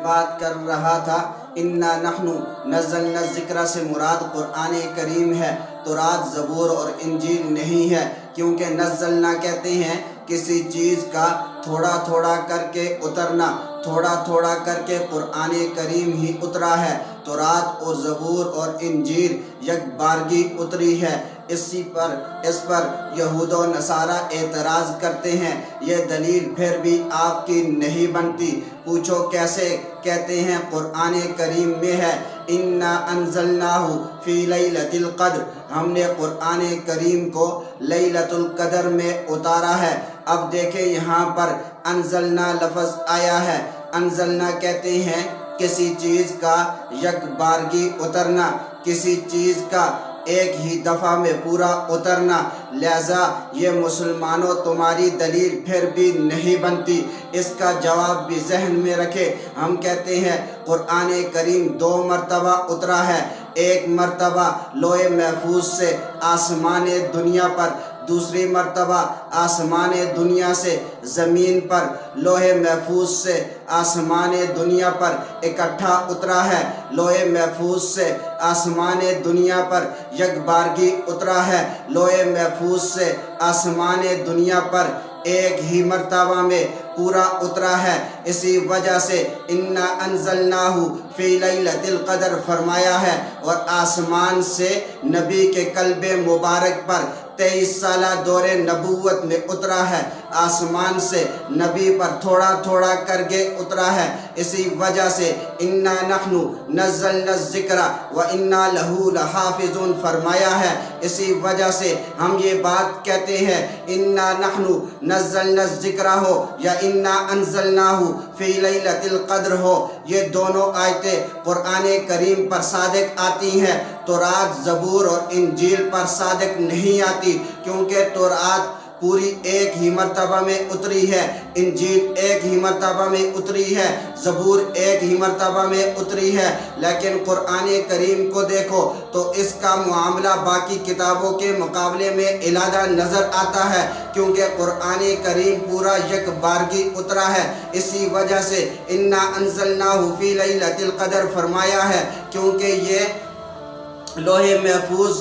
بات کر رہا تھا انا نحن نزلنا الذکر سے مراد قرآن کریم ہے، تورات، زبور اور انجیل نہیں ہے، کیونکہ نزلنا کہتے ہیں کسی چیز کا تھوڑا تھوڑا کر کے اترنا، تھوڑا تھوڑا کر کے قرآن کریم ہی اترا ہے۔ تورات اور زبور اور انجیل یک بارگی اتری ہے۔ اس پر یہود و نصارہ اعتراض کرتے ہیں، یہ دلیل پھر بھی آپ کی نہیں بنتی۔ پوچھو کیسے؟ کہتے ہیں قرآن کریم میں ہے انا انزلناہ فی لیلۃ القدر، ہم نے قرآن کریم کو لیلۃ القدر میں اتارا ہے۔ اب دیکھیں یہاں پر انزلنا لفظ آیا ہے۔ انزلنا کہتے ہیں کسی چیز کا یک بارگی اترنا، کسی چیز کا ایک ہی دفعہ میں پورا اترنا، لہذا یہ مسلمانوں تمہاری دلیل پھر بھی نہیں بنتی۔ اس کا جواب بھی ذہن میں رکھے۔ ہم کہتے ہیں قرآن کریم 2 مرتبہ اترا ہے، ایک مرتبہ لوح محفوظ سے آسمان دنیا پر، دوسری مرتبہ آسمان دنیا سے زمین پر، لوح محفوظ سے آسمان دنیا پر اکٹھا اترا ہے۔ لوح محفوظ سے آسمان دنیا پر یک بارگی اترا ہے، لوح محفوظ سے آسمان دنیا پر ایک ہی مرتبہ میں پورا اترا ہے۔ اسی وجہ سے انا انزلناہ فی لیلۃ القدر فرمایا ہے، اور آسمان سے نبی کے قلب مبارک پر 23 سالہ دور نبوت میں اترا ہے۔ آسمان سے نبی پر تھوڑا تھوڑا کر کے اترا ہے۔ اسی وجہ سے انا نحن نزلنا الذکر وانا لہ لحافظون فرمایا ہے۔ اسی وجہ سے ہم یہ بات کہتے ہیں انا نحن نزلنا الذکر ہو یا انا انزلناہ فی لیلۃ القدر ہو، یہ دونوں آیتیں قرآن کریم پر صادق آتی ہیں، تورات، زبور اور انجیل پر صادق نہیں آتی، کیونکہ تورات پوری ایک ہی مرتبہ میں اتری ہے، انجیل ایک ہی مرتبہ میں اتری ہے، زبور ایک ہی مرتبہ میں اتری ہے۔ لیکن قرآن کریم کو دیکھو تو اس کا معاملہ باقی کتابوں کے مقابلے میں علیحدہ نظر آتا ہے، کیونکہ قرآن کریم پورا یک بارگی اترا ہے۔ اسی وجہ سے انا انزلناہ فی لیلۃ القدر فرمایا ہے، کیونکہ یہ لوح محفوظ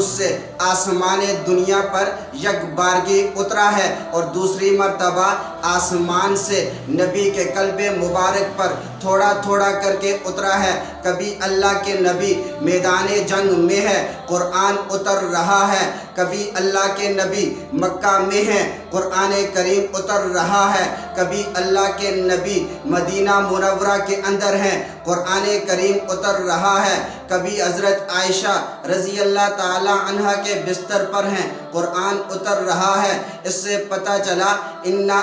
سے آسمان دنیا پر یک بارگی اترا ہے، اور دوسری مرتبہ آسمان سے نبی کے قلب مبارک پر تھوڑا تھوڑا کر کے اترا ہے۔ کبھی اللہ کے نبی میدان جنگ میں ہے، قرآن اتر رہا ہے، کبھی اللہ کے نبی مکہ میں ہیں، قرآن کریم اتر رہا ہے، کبھی اللہ کے نبی مدینہ منورہ کے اندر ہیں، قرآن کریم اتر رہا ہے، کبھی حضرت عائشہ رضی اللہ تعالی عنہ کے بستر پر ہیں، قرآن اتر رہا ہے۔ اس سے پتہ چلا انا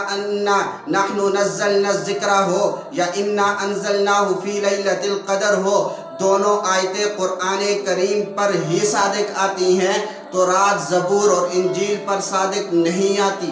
نحن نزلنا الذکر ہو یا انا انزلناہ فی لیلۃ القدر ہو، دونوں آیتیں قرآن کریم پر ہی صادق آتی ہیں، تورات، زبور اور انجیل پر صادق نہیں آتی۔